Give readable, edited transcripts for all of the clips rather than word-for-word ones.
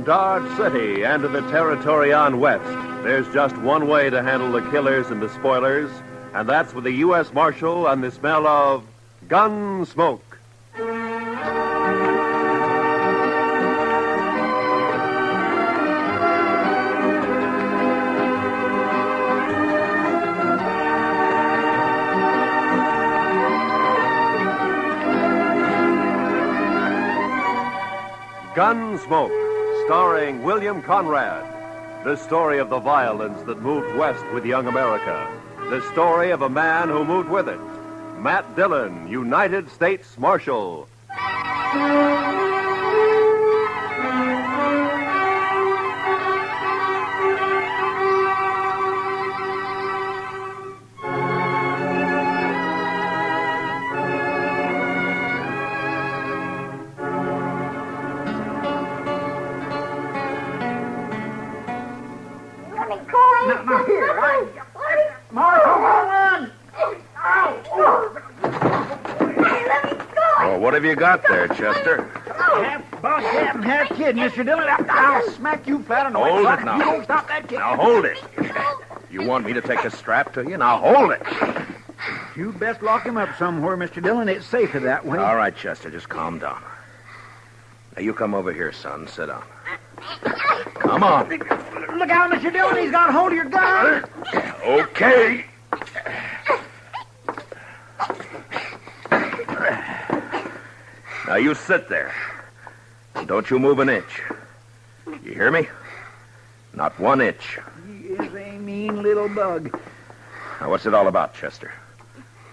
Dodge City and to the territory on west, there's just one way to handle the killers and the spoilers, and that's with the U.S. Marshal and the smell of Gunsmoke. Gunsmoke, starring William Conrad. The story of the violence that moved west with young America. The story of a man who moved with it. Matt Dillon, United States Marshal. Now, here, Marshal, run! Hey, let me go! Oh, what have you got there, Chester? Half boss, half kid, Mr. Dillon. I'll smack you flat on the Hold way. it now. You don't stop that kid. Now, hold it. You want me to take a strap to you? Now, hold it. You'd best lock him up somewhere, Mr. Dillon. It's safer that way. All right, Chester, just calm down. Now, you come over here, son. Sit down. Come on. Look out, Mr. Dillon. He's got hold of your gun. Okay. Now, you sit there. And don't you move an inch. You hear me? Not one inch. He is a mean little bug. Now, what's it all about, Chester?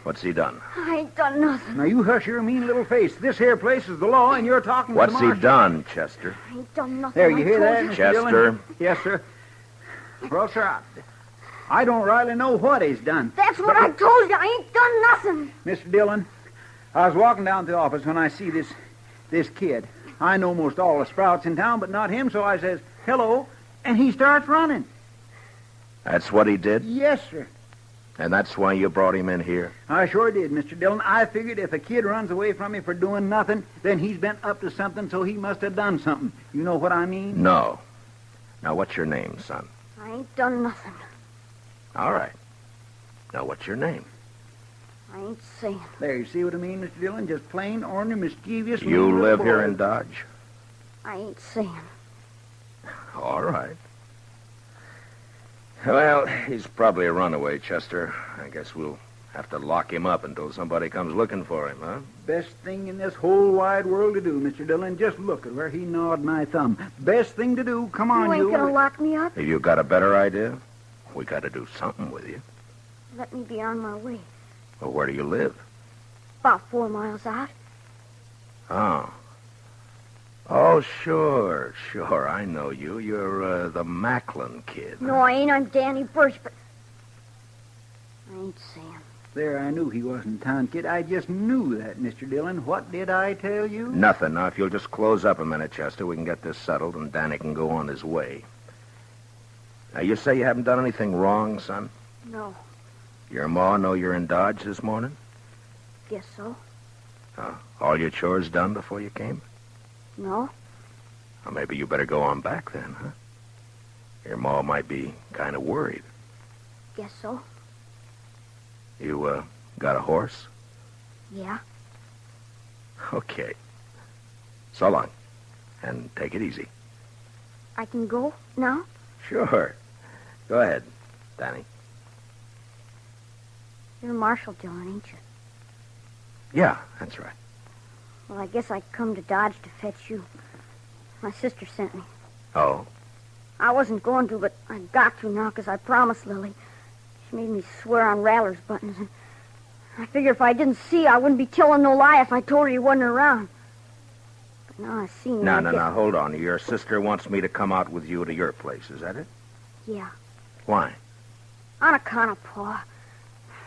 What's he done? I ain't done nothing. Now, you hush your mean little face. This here place is the law, and you're talking What's to the he marshal. done, Chester? I ain't done nothing. There, you I hear told that, you. Mr. Chester? Dillon? Yes, sir. Well, sir, I don't rightly know what he's done. That's what I told you. I ain't done nothing. Mr. Dillon, I was walking down to the office when I see this kid. I know most all the sprouts in town, but not him, so I says, hello, and he starts running. That's what he did? Yes, sir. And that's why you brought him in here? I sure did, Mr. Dillon. I figured if a kid runs away from me for doing nothing, then he's been up to something, so he must have done something. You know what I mean? No. Now, what's your name, son? I ain't done nothing. All right. Now, what's your name? I ain't saying. There, you see what I mean, Mr. Dillon? Just plain, ornery, mischievous... You mean live little here boy. in Dodge? I ain't saying. All right. Well, he's probably a runaway, Chester. I guess we'll have to lock him up until somebody comes looking for him, huh? Best thing in this whole wide world to do, Mr. Dillon. Just look at where he gnawed my thumb. Best thing to do. Come on, You ain't gonna lock me up? Have you got a better idea? We got to do something with you. Let me be on my way. Well, where do you live? About 4 miles out. Oh. Oh, sure. I know you. You're the Macklin kid. No, I ain't. I'm Danny Birch, but... I ain't saying. There, I knew he wasn't town kid. I just knew that, Mr. Dillon. What did I tell you? Nothing. Now, if you'll just close up a minute, Chester, we can get this settled and Danny can go on his way. Now, you say you haven't done anything wrong, son? No. Your ma know you're in Dodge this morning? Guess so. All your chores done before you came? No. Well, maybe you better go on back then, huh? Your ma might be kind of worried. Guess so. You, got a horse? Yeah. Okay. So long. And take it easy. I can go now? Sure. Go ahead, Danny. You're Marshal Dillon, ain't you? Yeah, that's right. Well, I guess I come to Dodge to fetch you. My sister sent me. Oh? I wasn't going to, but I got to now because I promised Lily. She made me swear on Rattler's buttons, and I figure if I didn't see, I wouldn't be telling no lie if I told her you wasn't around. But now I see you. No, hold on. Your sister wants me to come out with you to your place, is that it? Yeah. Why? On account of Pa.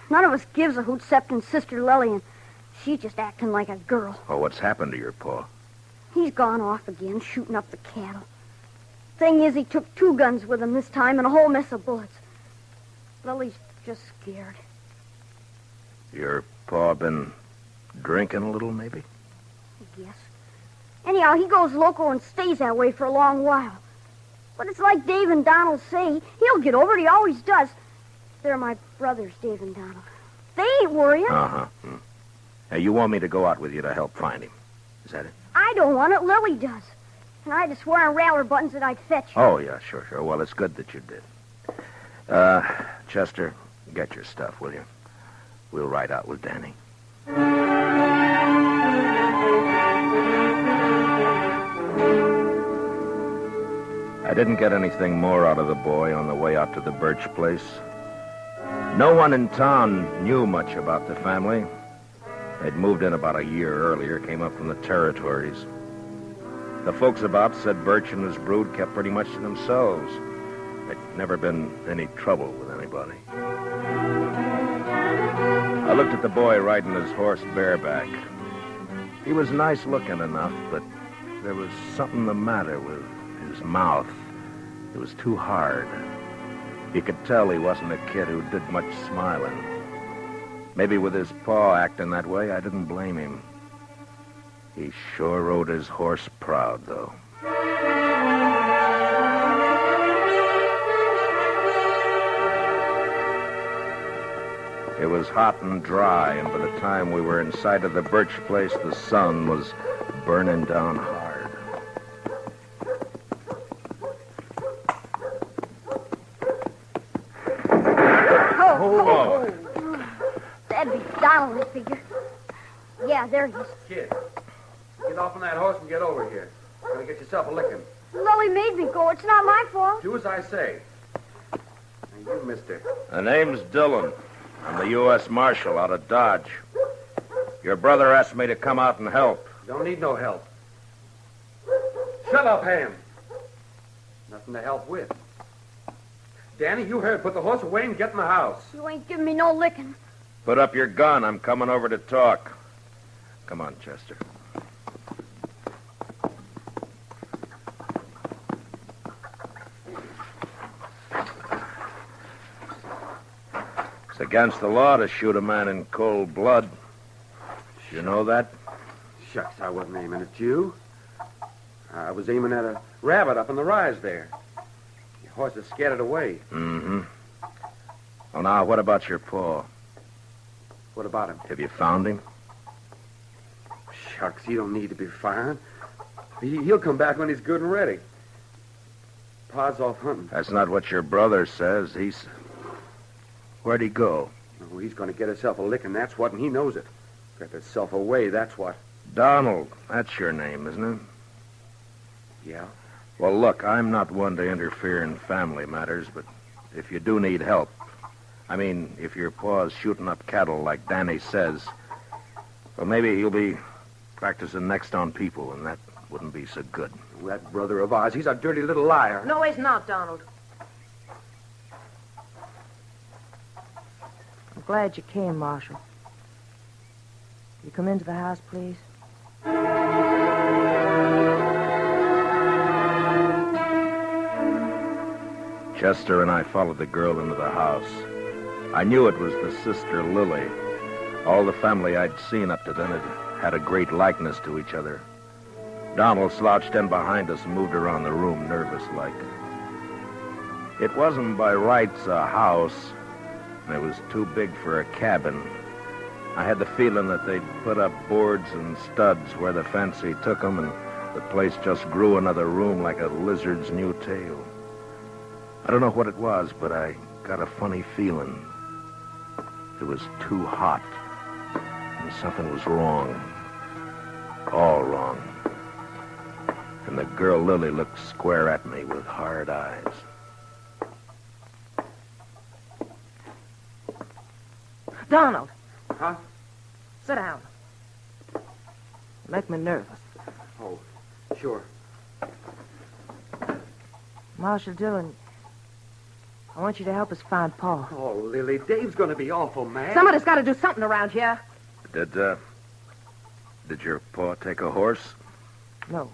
None of us gives a hoot excepting Sister Lily, and she's just acting like a girl. Oh, what's happened to your pa? He's gone off again, shooting up the cattle. Thing is, he took 2 guns with him this time and a whole mess of bullets. Lily's just scared. Your pa been drinking a little, maybe? I guess. Anyhow, he goes loco and stays that way for a long while. But it's like Dave and Donald say. He'll get over it. He always does. They're my brothers, Dave and Donald. They ain't worrying. Uh-huh. Hey, you want me to go out with you to help find him? Is that it? I don't want it. Lily does. And I had to swear on rattler buttons that I'd fetch her. Oh, yeah, sure. Well, it's good that you did. Chester, get your stuff, will you? We'll ride out with Danny. I didn't get anything more out of the boy on the way out to the Birch place. No one in town knew much about the family. They'd moved in about a year earlier, came up from the territories. The folks about said Birch and his brood kept pretty much to themselves. There'd never been any trouble with anybody. I looked at the boy riding his horse bareback. He was nice looking enough, but there was something the matter with his mouth. It was too hard. You could tell he wasn't a kid who did much smiling. Maybe with his paw acting that way, I didn't blame him. He sure rode his horse proud, though. It was hot and dry, and by the time we were inside of the Birch place, the sun was burning down hard. Oh. That'd be Donald, I figure. Yeah, there he is. Kid, get off on that horse and get over here. You're going to get yourself a licking. Lily made me go. It's not my fault. Do as I say. Now, you, mister. The name's Dillon. I'm the U.S. Marshal out of Dodge. Your brother asked me to come out and help. Don't need no help. Shut up, Ham. Nothing to help with. Danny, you heard. Put the horse away and get in the house. You ain't giving me no licking. Put up your gun. I'm coming over to talk. Come on, Chester. It's against the law to shoot a man in cold blood. You know that? Shucks, I wasn't aiming at you. I was aiming at a rabbit up in the rise there. Your horse is scattered away. Mm-hmm. Well, now, what about your paw? What about him? Have you found him? Shucks, he don't need to be found. He'll come back when he's good and ready. Pa's off hunting. That's not what your brother says. Where'd he go? Oh, he's going to get himself a licking, that's what, and he knows it. Got himself away, that's what. Donald. That's your name, isn't it? Yeah. Well, look, I'm not one to interfere in family matters, but if you do need help, I mean, if your paw's shooting up cattle like Danny says, well, maybe he'll be practicing next on people, and that wouldn't be so good. Oh, that brother of ours, he's a dirty little liar. No, he's not, Donald. I'm glad you came, Marshal. You come into the house, please? Chester and I followed the girl into the house. I knew it was the sister Lily. All the family I'd seen up to then had a great likeness to each other. Donald slouched in behind us and moved around the room nervous-like. It wasn't by rights a house, and it was too big for a cabin. I had the feeling that they'd put up boards and studs where the fancy took them, and the place just grew another room like a lizard's new tail. I don't know what it was, but I got a funny feeling. It was too hot, and something was wrong. All wrong. And the girl Lily looked square at me with hard eyes. Donald. Huh? Sit down. You make me nervous. Oh, sure. Marshal Dillon, I want you to help us find Paul. Oh, Lily, Dave's going to be awful mad. Somebody's got to do something around here. Did your paw take a horse? No,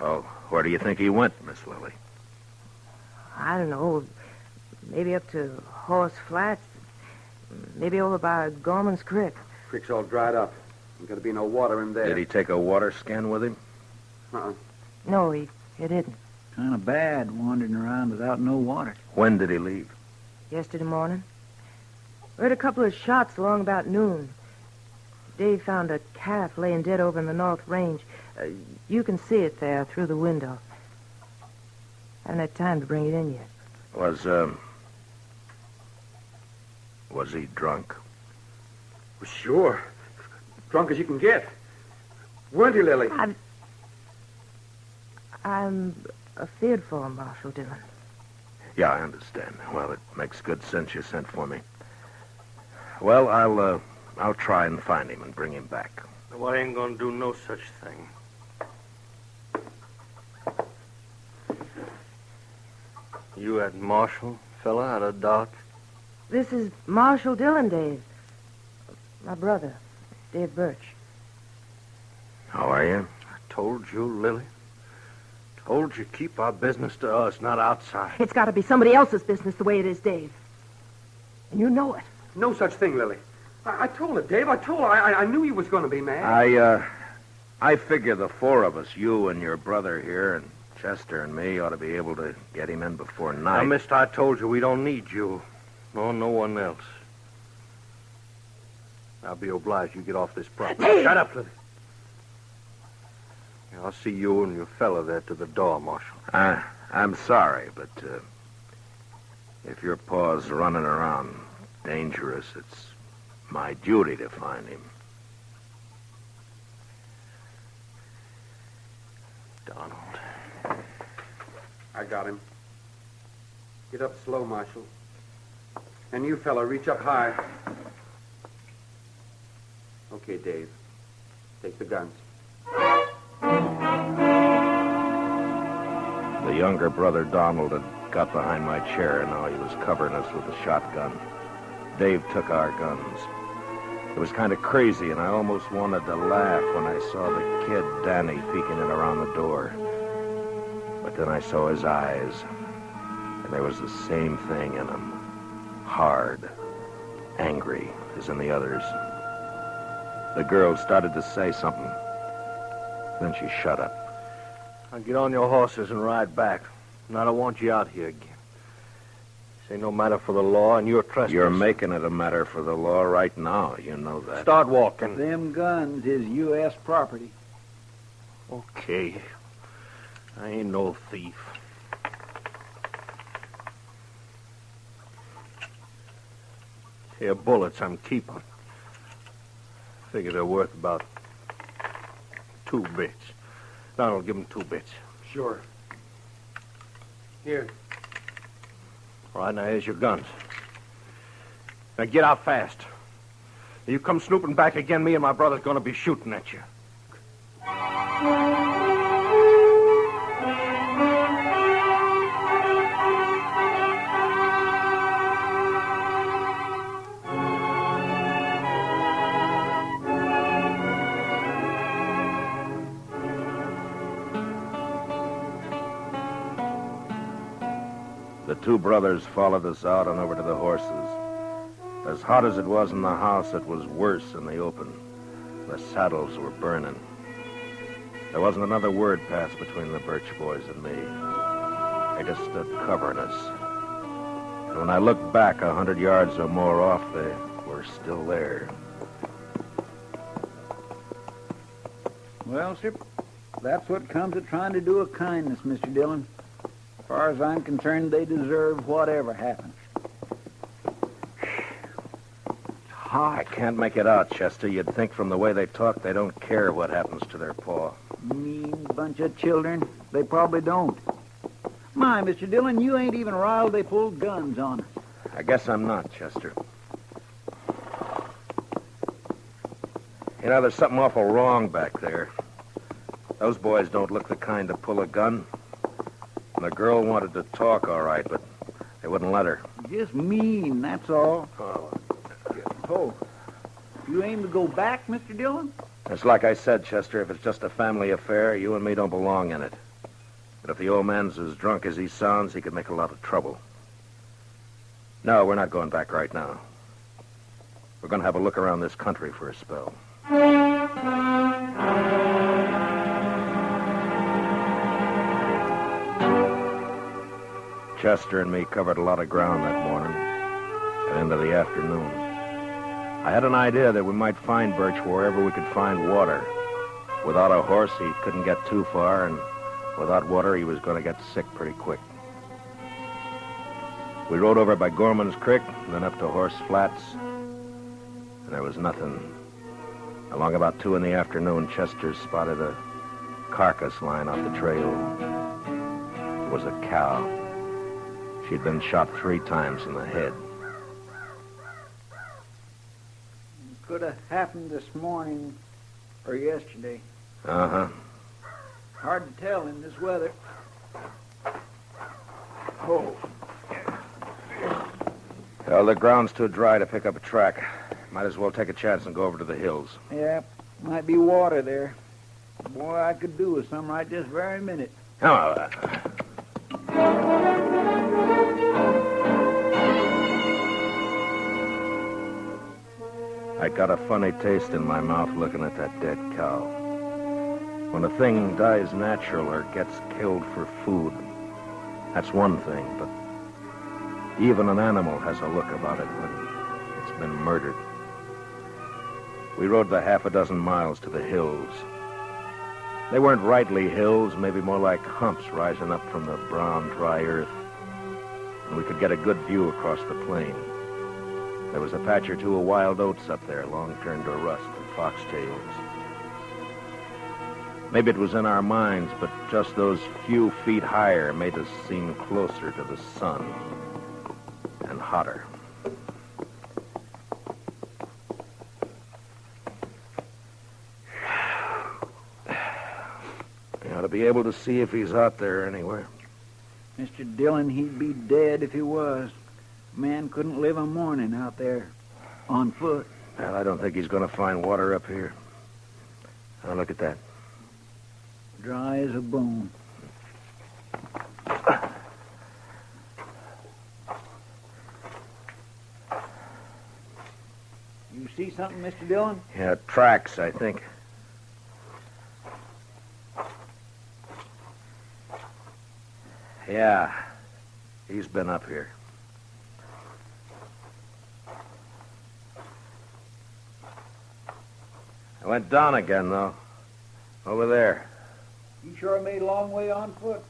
Oh, where do you think he went, Miss Lily? I don't know. Maybe up to Horse Flats. Maybe over by Gorman's Creek. Creek's all dried up. There's got to be no water in there. Did he take a water scan with him? Uh-uh. No, he didn't. Kind of bad wandering around without no water. When did he leave? Yesterday morning. We heard a couple of shots along about noon. Dave found a calf laying dead over in the North Range. You can see it there through the window. Haven't had time to bring it in yet. Was he drunk? Well, sure. Drunk as you can get. Weren't you, Lily? I'm afeard for him, Marshal Dillon. Yeah, I understand. Well, it makes good sense you sent for me. Well, I'll try and find him and bring him back. Well, I ain't gonna do no such thing. You that Marshal fella out of Dodge? This is Marshal Dillon, Dave. My brother, Dave Birch. How are you? I told you, Lily. Told you keep our business to us, not outside. It's got to be somebody else's business the way it is, Dave. And you know it. No such thing, Lily. I told her, Dave. I told her. I knew you was going to be mad. I figure the four of us, you and your brother here, and Chester and me, ought to be able to get him in before night. Now, mister, I told you we don't need you. Nor no one else. I'll be obliged you get off this property. Dave! Shut up, Lily. Yeah, I'll see you and your fella there to the door, Marshal. I'm sorry, but if your paw's running around dangerous, it's my duty to find him. Donald. I got him. Get up slow, Marshal. And you, fella, reach up high. Okay, Dave. Take the guns. The younger brother, Donald, had got behind my chair, and now he was covering us with a shotgun. Dave took our guns. It was kind of crazy, and I almost wanted to laugh when I saw the kid, Danny, peeking in around the door. But then I saw his eyes, and there was the same thing in them. Hard, angry, as in the others. The girl started to say something. Then she shut up. Now get on your horses and ride back. And I don't want you out here again. This ain't no matter for the law, and you're trespassing. You're making it a matter for the law right now. You know that. Start walking. Them guns is U.S. property. Okay. I ain't no thief. Here, bullets I'm keeping. Figure they're worth about 2 bits. Donald, give him 2 bits. Sure. Here. All right, now here's your guns. Now get out fast. You come snooping back again, me and my brother's going to be shooting at you. The 2 brothers followed us out and over to the horses. As hot as it was in the house, it was worse in the open. The saddles were burning. There wasn't another word passed between the Birch boys and me. They just stood covering us. And when I looked back 100 yards or more off, they were still there. Well, sir, that's what comes of trying to do a kindness, Mr. Dillon. As far as I'm concerned, they deserve whatever happens. I can't make it out, Chester. You'd think from the way they talk they don't care what happens to their paw. Mean bunch of children. They probably don't. My, Mr. Dillon, you ain't even riled they pulled guns on us. I guess I'm not, Chester. You know, there's something awful wrong back there. Those boys don't look the kind to pull a gun. And the girl wanted to talk, all right, but they wouldn't let her. Just mean, that's all. Oh, you aim to go back, Mr. Dillon? It's like I said, Chester, if it's just a family affair, you and me don't belong in it. But if the old man's as drunk as he sounds, he could make a lot of trouble. No, we're not going back right now. We're going to have a look around this country for a spell. Chester and me covered a lot of ground that morning and into the afternoon. I had an idea that we might find Birch wherever we could find water. Without a horse, he couldn't get too far, and without water, he was going to get sick pretty quick. We rode over by Gorman's Creek, then up to Horse Flats, and there was nothing. Along about 2 in the afternoon, Chester spotted a carcass lying off the trail. It was a cow. She'd been shot 3 times in the head. Could have happened this morning or yesterday. Uh-huh. Hard to tell in this weather. Oh. Well, the ground's too dry to pick up a track. Might as well take a chance and go over to the hills. Yeah, might be water there. Boy, I could do with some right this very minute. Oh, I got a funny taste in my mouth looking at that dead cow. When a thing dies natural or gets killed for food, that's one thing, but even an animal has a look about it when it's been murdered. We rode the 6 miles to the hills. They weren't rightly hills, maybe more like humps rising up from the brown, dry earth. And we could get a good view across the plain. There was a patch or two of wild oats up there, long turned to rust, and foxtails. Maybe it was in our minds, but just those few feet higher made us seem closer to the sun and hotter. You ought to be able to see if he's out there anywhere. Mr. Dillon, he'd be dead if he was. A man couldn't live a morning out there on foot. Well, I don't think he's going to find water up here. Now, look at that. Dry as a bone. You see something, Mr. Dillon? Yeah, tracks, I think. Yeah, he's been up here. I went down again, though. Over there. He sure made a long way on foot.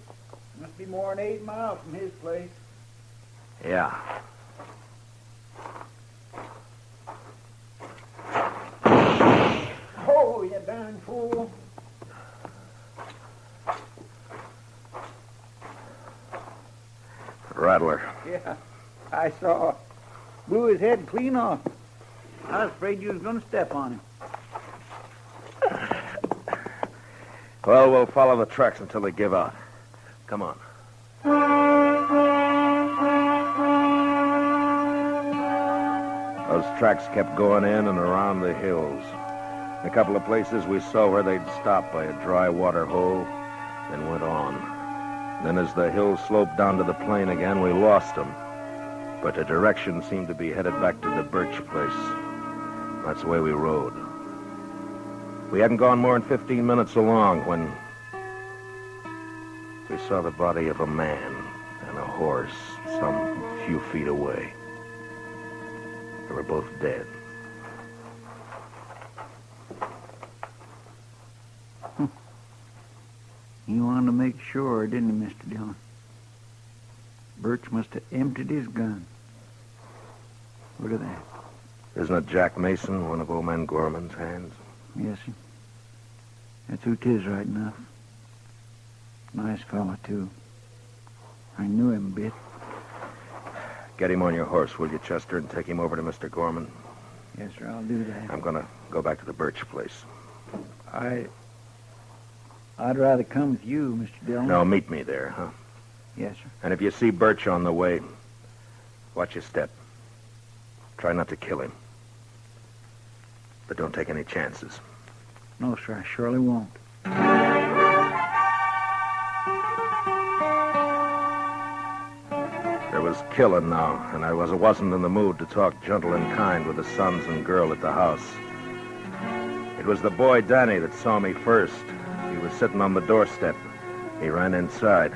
Must be more than 8 miles from his place. Yeah. Oh, you darn fool. Rattler. Yeah, I saw. Blew his head clean off. I was afraid you was going to step on him. Well, we'll follow the tracks until they give out. Come on. Those tracks kept going in and around the hills. In a couple of places we saw where they'd stopped by a dry water hole, then went on. Then as the hills sloped down to the plain again, we lost them. But the direction seemed to be headed back to the Birch place. That's the way we rode. We hadn't gone more than 15 minutes along when we saw the body of a man and a horse some few feet away. They were both dead. He wanted to make sure, didn't he, Mr. Dillon? Birch must have emptied his gun. Look at that. Isn't it Jack Mason, one of old man Gorman's hands? Yes, sir. That's who 'tis right enough. Nice fella, too. I knew him a bit. Get him on your horse, will you, Chester, and take him over to Mr. Gorman? Yes, sir, I'll do that. I'm going to go back to the Birch place. I'd rather come with you, Mr. Dillon. No, meet me there, huh? Yes, sir. And if you see Birch on the way, watch your step. Try not to kill him. But don't take any chances. No, sir, I surely won't. There was killing now, and I wasn't in the mood to talk gentle and kind with the sons and girl at the house. It was the boy Danny that saw me first. He was sitting on the doorstep. He ran inside.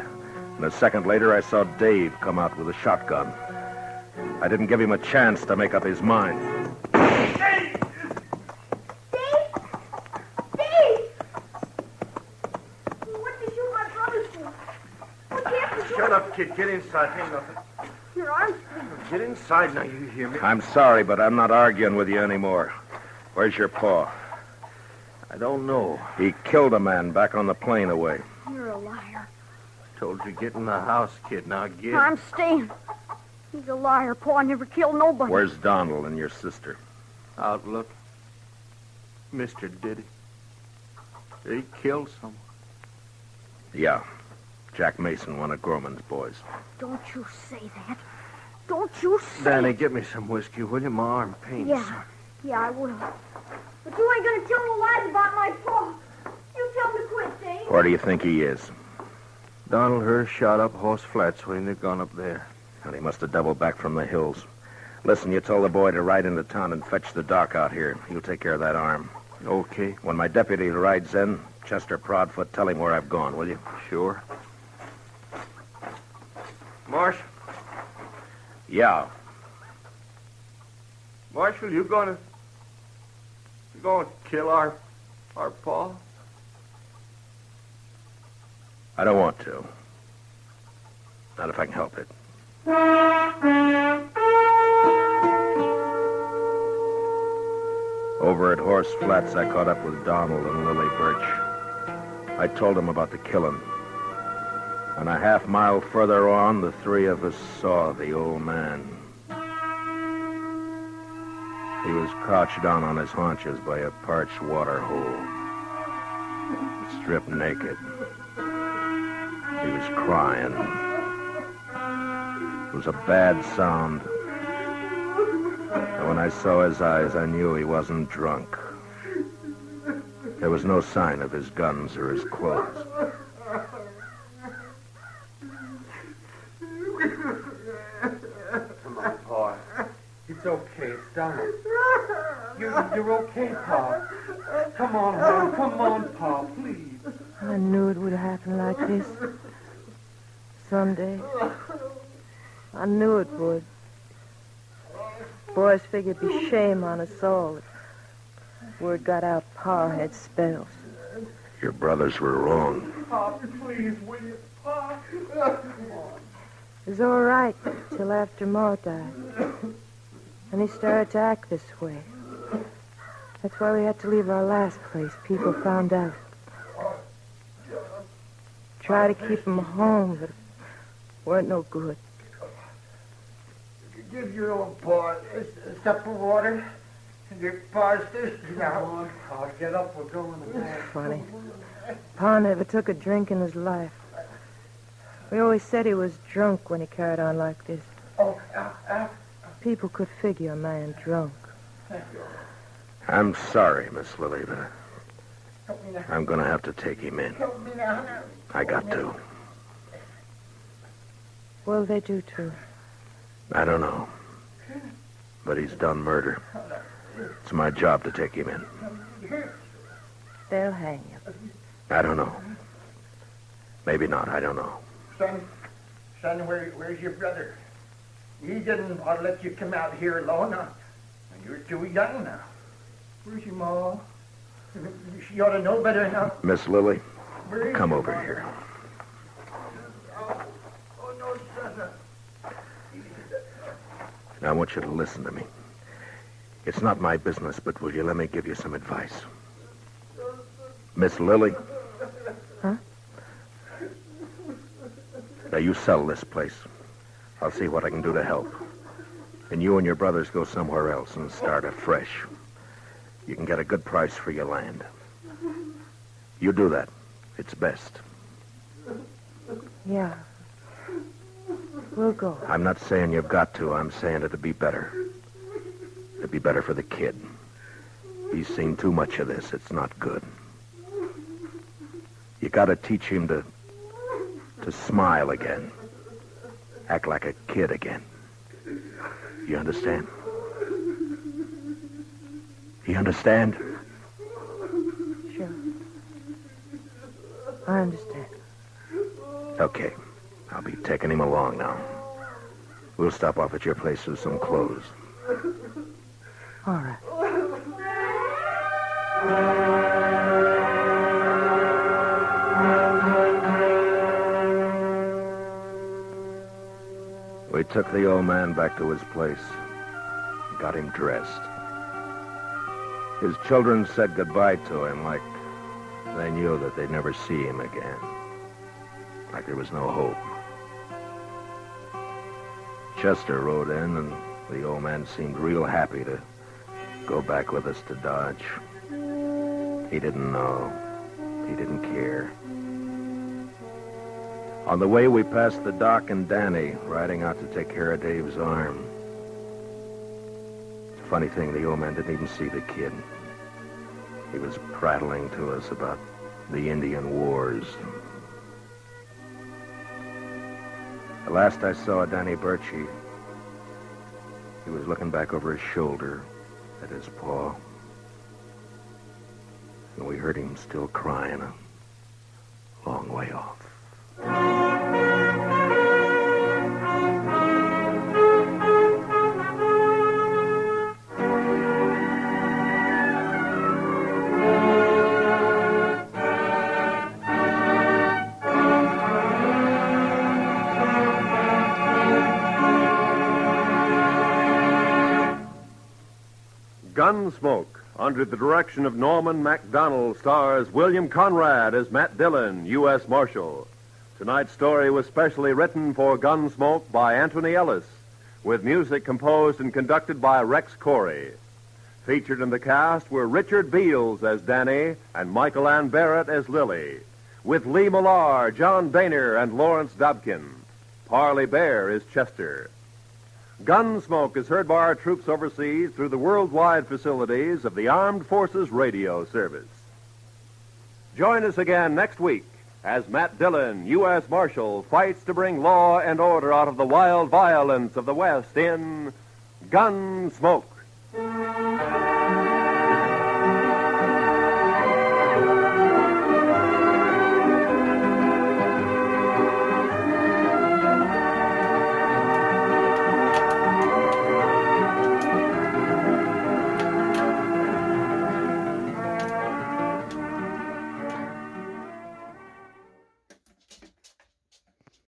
And a second later, I saw Dave come out with a shotgun. I didn't give him a chance to make up his mind. Dave! Dave! What did you shoot my brother for? What happened to Shut up, kid. Get inside. Ain't nothing. your arms? Get inside now, you hear me? I'm sorry, but I'm not arguing with you anymore. Where's your paw? I don't know. He killed a man back on the plane away. You're a liar. Told you get in the house, kid. Now get. I'm staying. He's a liar. Pa never killed nobody. Where's Donald and your sister? Outlook. Mister did it. He killed someone. Yeah. Jack Mason, one of Gorman's boys. Don't you say that. Don't you say Danny, it. get me some whiskey, will you? My arm pains. Yeah, I will. But you ain't gonna tell no lies about my pa. You tell me quit, Dave. Where do you think he is? Donald Hurst shot up Horse Flats when they'd gone up there. And he must have doubled back from the hills. Listen, you told the boy to ride into town and fetch the doc out here. He'll take care of that arm. Okay. When my deputy rides in, Chester Proudfoot, tell him where I've gone, will you? Sure. Marshal. Yeah. Marshal, you gonna kill our pa? I don't want to. Not if I can help it. Over at Horse Flats, I caught up with Donald and Lily Birch. I told them about the killing. And a half-mile further on, the three of us saw the old man. He was crouched down on his haunches by a parched water hole, stripped naked. He was crying. It was a bad sound. And when I saw his eyes, I knew he wasn't drunk. There was no sign of his guns or his clothes. Come on, Pa. It's okay. It's Donald. You're okay, Pa. Come on home. Come on, Pa, please. I knew it would happen like this. Someday. I knew it would. Boys figured it'd be shame on us all. Word got out Pa had spells. Your brothers were wrong. Pa, please, will you? Pa. It was all right till after Ma died. And he started to act this way. That's why we had to leave our last place. People found out. Try to keep him home, but it weren't no good. Give your old Pa a sup of water. Your Pa's thirsty now. Come on, Pa. Get up. We're going to bed. Funny. Pa never took a drink in his life. We always said he was drunk when he carried on like this. Oh, People could figure a man drunk. I'm sorry, Miss Lily, but help me now. I'm going to have to take him in. Help me now. I got to. Well, they do, too. I don't know. But he's done murder. It's my job to take him in. They'll hang you. I don't know. Maybe not. I don't know. Son, where's your brother? He didn't want to let you come out here alone. You're too young now. Where's your ma? She ought to know better now. Miss Lily, Where is come your over ma? here. Oh, no, son. Now, I want you to listen to me. It's not my business, but will you let me give you some advice? Miss Lily? Huh? Now, you sell this place. I'll see what I can do to help. And you and your brothers go somewhere else and start afresh. You can get a good price for your land. You do that. It's best. Yeah. We'll go. I'm not saying you've got to. I'm saying it'd be better. It'd be better for the kid. He's seen too much of this. It's not good. You gotta teach him to smile again. Act like a kid again. You understand? You understand? I understand. Okay. I'll be taking him along now. We'll stop off at your place with some clothes. All right. We took the old man back to his place. Got him dressed. His children said goodbye to him like they knew that they'd never see him again. Like there was no hope. Chester rode in, and the old man seemed real happy to go back with us to Dodge. He didn't know. He didn't care. On the way, we passed the Doc and Danny, riding out to take care of Dave's arm. Funny thing, the old man didn't even see the kid. He was prattling to us about the Indian wars. The last I saw of Danny Birchie, he was looking back over his shoulder at his paw. And we heard him still crying a long way off. Gunsmoke, under the direction of Norman MacDonald, stars William Conrad as Matt Dillon, U.S. Marshal. Tonight's story was specially written for Gunsmoke by Anthony Ellis, with music composed and conducted by Rex Corey. Featured in the cast were Richard Beals as Danny and Michael Ann Barrett as Lily, with Lee Millar, John Boehner, and Lawrence Dobkin. Parley Bear is Chester. Gunsmoke is heard by our troops overseas through the worldwide facilities of the Armed Forces Radio Service. Join us again next week as Matt Dillon, U.S. Marshal, fights to bring law and order out of the wild violence of the West in Gunsmoke.